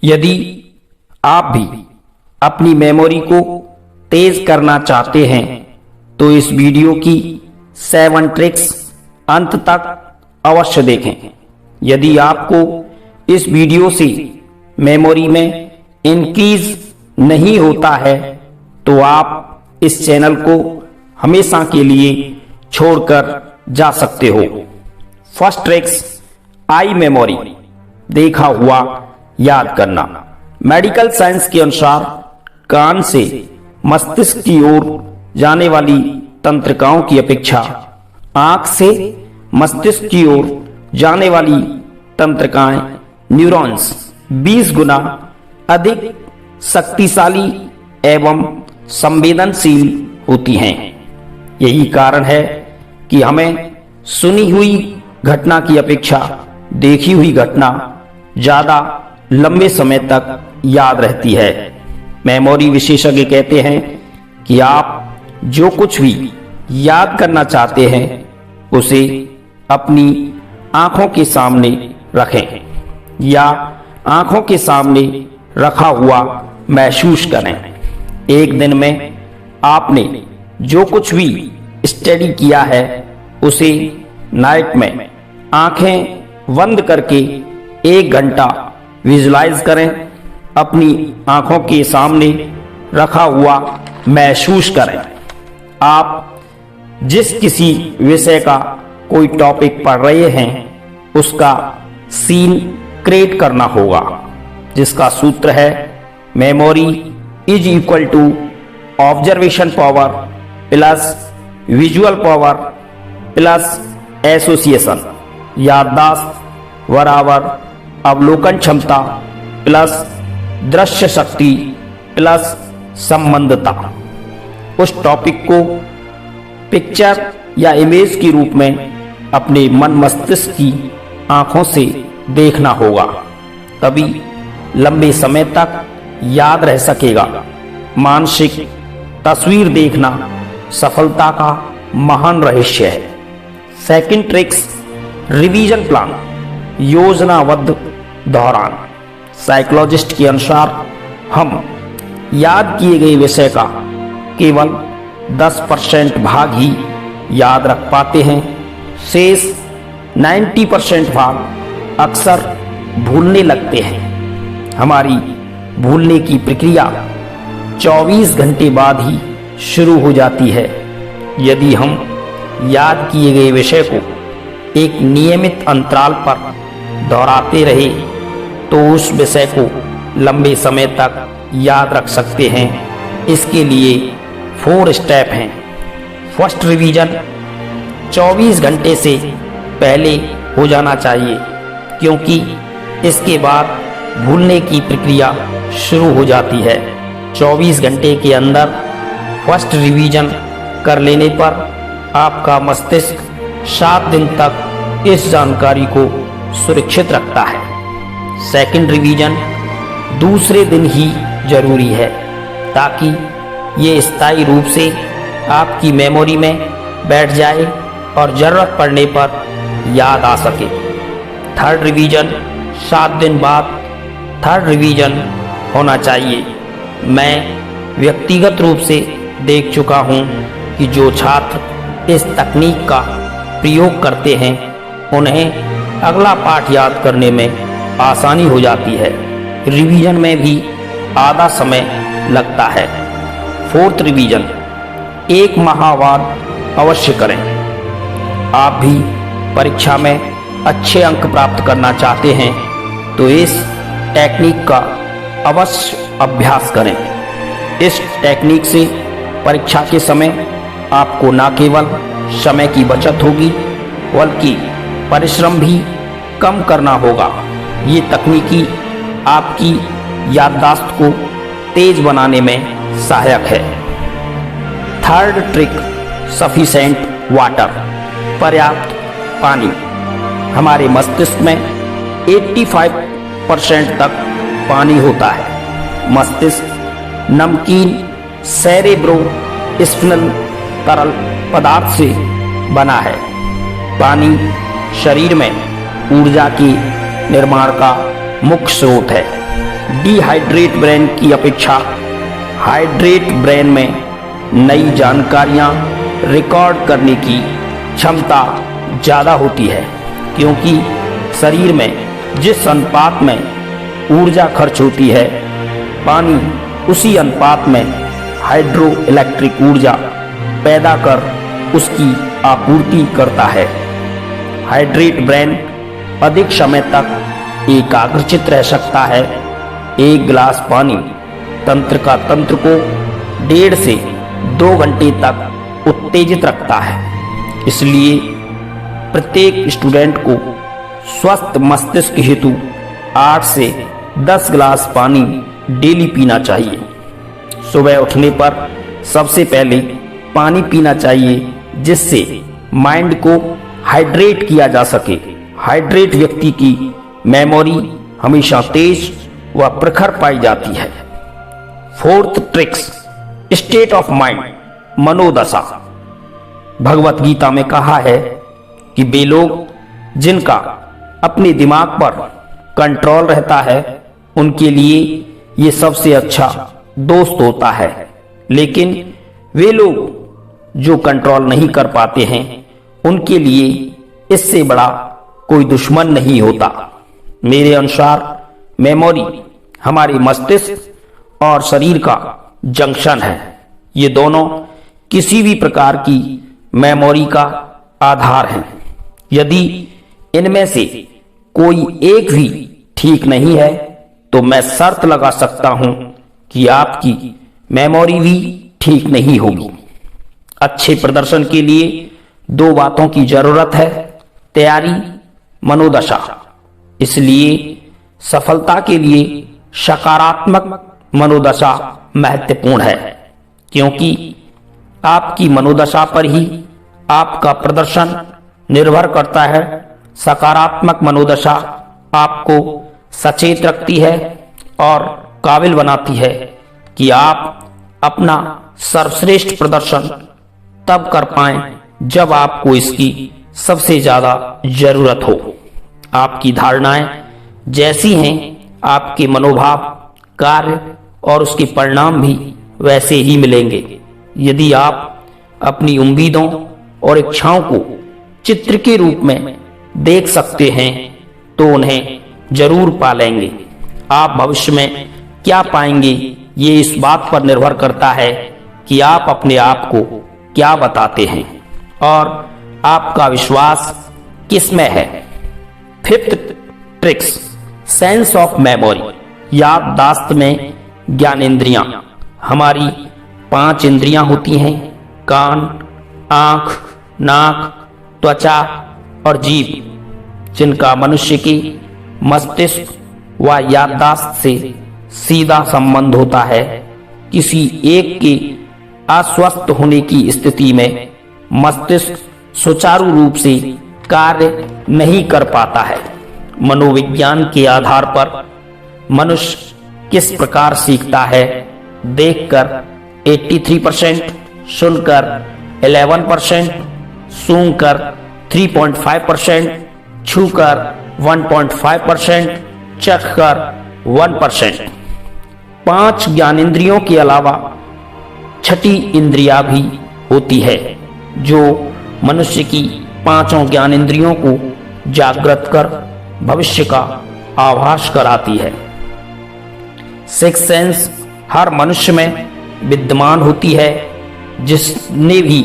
यदि आप भी अपनी मेमोरी को तेज करना चाहते हैं तो इस वीडियो की 7 ट्रिक्स अंत तक अवश्य देखें। यदि आपको इस वीडियो से मेमोरी में इंक्रीज नहीं होता है तो आप इस चैनल को हमेशा के लिए छोड़कर जा सकते हो। फर्स्ट ट्रिक्स, आई मेमोरी, देखा हुआ याद करना। मेडिकल साइंस के अनुसार कान से मस्तिष्क की ओर जाने वाली तंत्रिकाओं की अपेक्षा आंख से मस्तिष्क की ओर जाने वाली तंत्रिकाएं न्यूरॉन्स 20 गुना अधिक शक्तिशाली एवं संवेदनशील होती हैं। यही कारण है कि हमें सुनी हुई घटना की अपेक्षा देखी हुई घटना ज्यादा लंबे समय तक याद रहती है। मेमोरी विशेषज्ञ कहते हैं कि आप जो कुछ भी याद करना चाहते हैं उसे अपनी आंखों के सामने रखें या आंखों के सामने रखा हुआ महसूस करें। एक दिन में आपने जो कुछ भी स्टडी किया है उसे नाइट में आंखें बंद करके 1 घंटा विजुलाइज करें। अपनी आंखों के सामने रखा हुआ महसूस करें। आप जिस किसी विषय का कोई टॉपिक पढ़ रहे हैं उसका सीन क्रिएट करना होगा, जिसका सूत्र है memory is equal to observation power plus visual power plus association. याददाश्त बराबर अवलोकन क्षमता प्लस दृश्य शक्ति प्लस संबंधता। उस टॉपिक को पिक्चर या इमेज के रूप में अपने मन मस्तिष्क की आंखों से देखना होगा, तभी लंबे समय तक याद रह सकेगा। मानसिक तस्वीर देखना सफलता का महान रहस्य है। सेकंड ट्रिक्स, रिवीजन प्लान, योजनाबद्ध दोहरान। साइकोलॉजिस्ट के अनुसार हम याद किए गए विषय का केवल 10% भाग ही याद रख पाते हैं। शेष 90% भाग अक्सर भूलने लगते हैं। हमारी भूलने की प्रक्रिया 24 घंटे बाद ही शुरू हो जाती है। यदि हम याद किए गए विषय को एक नियमित अंतराल पर दोहराते रहे तो उस विषय को लंबे समय तक याद रख सकते हैं। इसके लिए 4 स्टेप हैं। फर्स्ट, रिवीजन 24 घंटे से पहले हो जाना चाहिए, क्योंकि इसके बाद भूलने की प्रक्रिया शुरू हो जाती है। 24 घंटे के अंदर फर्स्ट रिवीजन कर लेने पर आपका मस्तिष्क 7 दिन तक इस जानकारी को सुरक्षित रखता है। सेकंड रिवीजन दूसरे दिन ही जरूरी है, ताकि ये स्थायी रूप से आपकी मेमोरी में बैठ जाए और जरूरत पड़ने पर याद आ सके। थर्ड रिवीजन 7 दिन बाद थर्ड रिवीजन होना चाहिए। मैं व्यक्तिगत रूप से देख चुका हूँ कि जो छात्र इस तकनीक का प्रयोग करते हैं उन्हें अगला पाठ याद करने में आसानी हो जाती है। रिवीजन में भी आधा समय लगता है। फोर्थ रिवीजन 1 माह बाद अवश्य करें। आप भी परीक्षा में अच्छे अंक प्राप्त करना चाहते हैं तो इस टेक्निक का अवश्य अभ्यास करें। इस टेक्निक से परीक्षा के समय आपको न केवल समय की बचत होगी बल्कि परिश्रम भी कम करना होगा। ये तकनीकी आपकी याददाश्त को तेज बनाने में सहायक है। थर्ड ट्रिक, सफिशिएंट वाटर, पर्याप्त पानी। हमारे मस्तिष्क में 85% तक पानी होता है। मस्तिष्क नमकीन सेरेब्रो स्पिनल तरल पदार्थ से बना है। पानी शरीर में ऊर्जा की निर्माण का मुख्य स्रोत है। डिहाइड्रेट ब्रेन की अपेक्षा हाइड्रेट ब्रेन में नई जानकारियां रिकॉर्ड करने की क्षमता ज़्यादा होती है, क्योंकि शरीर में जिस अनुपात में ऊर्जा खर्च होती है, पानी उसी अनुपात में हाइड्रो इलेक्ट्रिक ऊर्जा पैदा कर उसकी आपूर्ति करता है। हाइड्रेट ब्रेन अधिक समय तक एकाग्रचित रह सकता है। एक गिलास पानी तंत्रिका तंत्र को 1.5 से 2 घंटे तक उत्तेजित रखता है। इसलिए प्रत्येक स्टूडेंट को स्वस्थ मस्तिष्क हेतु 8 से 10 गिलास पानी डेली पीना चाहिए। सुबह उठने पर सबसे पहले पानी पीना चाहिए, जिससे माइंड को हाइड्रेट किया जा सके। हाइड्रेट व्यक्ति की मेमोरी हमेशा तेज व प्रखर पाई जाती है। 4th tricks, state of mind, मनोदशा। भगवत गीता में कहा है कि वे लोग जिनका अपने दिमाग पर कंट्रोल रहता है, उनके लिए ये सबसे अच्छा दोस्त होता है, लेकिन वे लोग जो कंट्रोल नहीं कर पाते हैं, उनके लिए इससे बड़ा कोई दुश्मन नहीं होता। मेरे अनुसार मेमोरी हमारे मस्तिष्क और शरीर का जंक्शन है। ये दोनों किसी भी प्रकार की मेमोरी का आधार हैं। यदि इनमें से कोई एक भी ठीक नहीं है, तो मैं शर्त लगा सकता हूं कि आपकी मेमोरी भी ठीक नहीं होगी। अच्छे प्रदर्शन के लिए 2 बातों की जरूरत है, तैयारी, मनोदशा। इसलिए सफलता के लिए सकारात्मक मनोदशा महत्वपूर्ण है, क्योंकि आपकी मनोदशा पर ही आपका प्रदर्शन निर्भर करता है। सकारात्मक मनोदशा आपको सचेत रखती है और काबिल बनाती है कि आप अपना सर्वश्रेष्ठ प्रदर्शन तब कर पाएं जब आपको इसकी सबसे ज्यादा जरूरत हो। आपकी धारणाएं जैसी हैं, आपके मनोभाव, कार्य और उसके परिणाम भी वैसे ही मिलेंगे। यदि आप अपनी उम्मीदों और इच्छाओं को चित्र के रूप में देख सकते हैं, तो उन्हें जरूर पा लेंगे। आप भविष्य में क्या पाएंगे, ये इस बात पर निर्भर करता है कि आप अपने आप को क्या बताते हैं और आपका विश्वास किसमें है। 5th tricks, sense of memory, याददाश्त में ज्ञानेंद्रियां। हमारी 5 इंद्रियां होती हैं, कान, आंख, नाक, त्वचा और जीभ, जिनका मनुष्य की मस्तिष्क व याददाश्त से सीधा संबंध होता है। किसी एक के अस्वस्थ होने की स्थिति में मस्तिष्क सुचारू रूप से कार्य नहीं कर पाता है। मनोविज्ञान के आधार पर मनुष्य किस प्रकार सीखता है, देखकर 83%, सुनकर 11%, सूंघकर 3.5%, छूकर 1.5%, चखकर 1%। 5 ज्ञानेंद्रियों के अलावा 6ठी इंद्रिया भी होती है, जो मनुष्य की 5 ज्ञानेंद्रियों को जागृत कर भविष्य का आभास कराती है। 6th सेंस हर मनुष्य में विद्यमान होती है। जिसने भी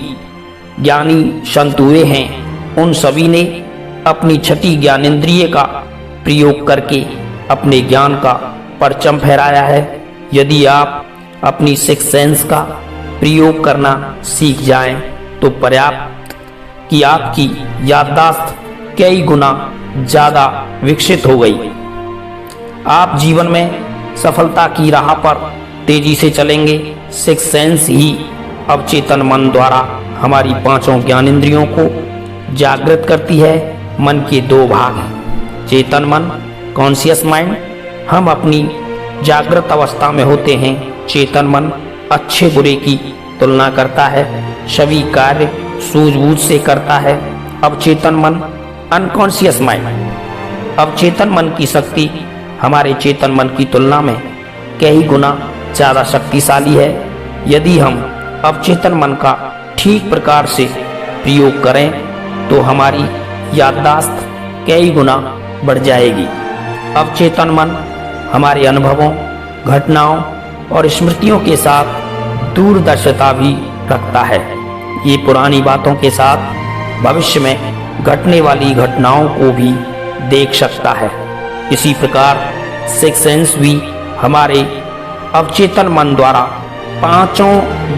ज्ञानी संत हुए हैं, उन सभी ने अपनी 6ठी ज्ञानेंद्रिय का प्रयोग करके अपने ज्ञान का परचम फहराया है। यदि आप अपनी 6th सेंस का प्रयोग करना सीख जाएं, तो पर्याप्त कि आपकी याददाश्त कई गुना ज्यादा विकसित हो गई। आप जीवन में सफलता की राह पर तेजी से चलेंगे। 6th सेंस ही अवचेतन मन द्वारा हमारी 5 ज्ञानेंद्रियों को जागृत करती है। मन के 2 भाग हैं, चेतन मन, कॉन्शियस माइंड। हम अपनी जागृत अवस्था में होते हैं। चेतन मन अच्छे बुरे की तुलना करता है, सभी कार्य सूझबूझ से करता है। अवचेतन मन, अनकॉन्शियस माइंड। अवचेतन मन की शक्ति हमारे चेतन मन की तुलना में कई गुना ज़्यादा शक्तिशाली है। यदि हम अवचेतन मन का ठीक प्रकार से प्रयोग करें तो हमारी याददाश्त कई गुना बढ़ जाएगी। अवचेतन मन हमारे अनुभवों, घटनाओं और स्मृतियों के साथ दूरदर्शिता भी रखता है। ये पुरानी बातों के साथ भविष्य में घटने वाली घटनाओं को भी देख सकता है। इसी प्रकार सिक्स सेंस भी हमारे अवचेतन मन द्वारा पांचों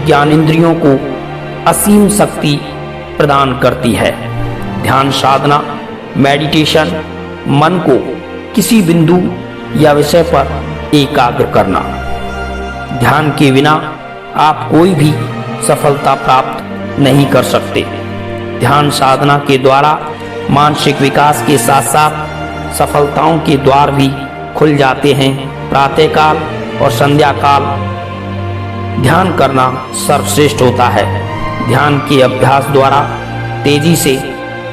ज्ञानेंद्रियों को असीम शक्ति प्रदान करती है। ध्यान साधना, मेडिटेशन, मन को किसी बिंदु या विषय पर एकाग्र करना। ध्यान के बिना आप कोई भी सफलता प्राप्त नहीं कर सकते। ध्यान साधना के द्वारा मानसिक विकास के साथ साथ सफलताओं के द्वार भी खुल जाते हैं। प्रातःकाल और संध्या काल ध्यान करना सर्वश्रेष्ठ होता है। ध्यान के अभ्यास द्वारा तेजी से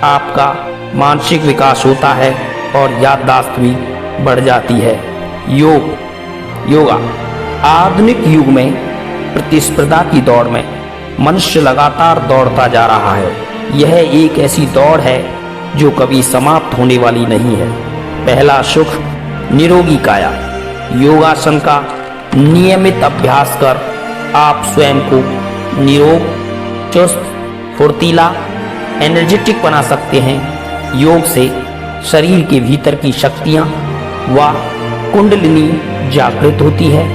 आपका मानसिक विकास होता है और याददाश्त भी बढ़ जाती है। योगा आधुनिक युग में प्रतिस्पर्धा की दौड़ में मनुष्य लगातार दौड़ता जा रहा है। यह एक ऐसी दौड़ है जो कभी समाप्त होने वाली नहीं है। पहला सुख निरोगी काया। योगासन का नियमित अभ्यास कर आप स्वयं को निरोग, चुस्त, फुर्तीला, एनर्जेटिक बना सकते हैं। योग से शरीर के भीतर की शक्तियां व कुंडलिनी जागृत होती है,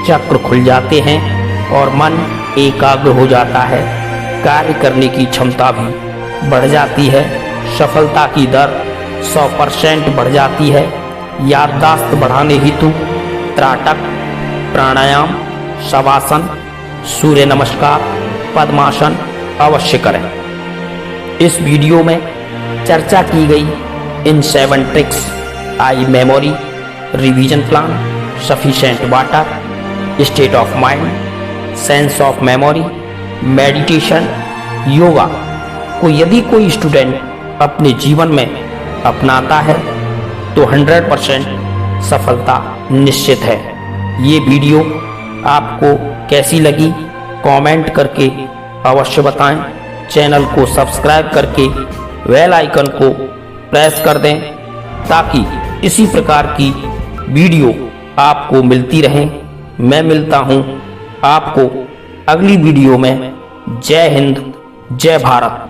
चक्र खुल जाते हैं और मन एकाग्र हो जाता है। कार्य करने की क्षमता भी बढ़ जाती है। सफलता की दर 100% बढ़ जाती है। याददाश्त बढ़ाने हेतु त्राटक, प्राणायाम, शवासन, सूर्य नमस्कार, पद्मासन अवश्य करें। इस वीडियो में चर्चा की गई इन 7 tricks I memory, revision plan, sufficient water, state of mind, sense of memory, meditation, yoga को यदि कोई स्टूडेंट अपने जीवन में अपनाता है तो 100% सफलता निश्चित है। ये वीडियो आपको कैसी लगी कमेंट करके अवश्य बताएं। चैनल को सब्सक्राइब करके बेल आइकन को प्रेस कर दें ताकि इसी प्रकार की वीडियो आपको मिलती रहे। मैं मिलता हूं आपको अगली वीडियो में। जय हिंद, जय भारत।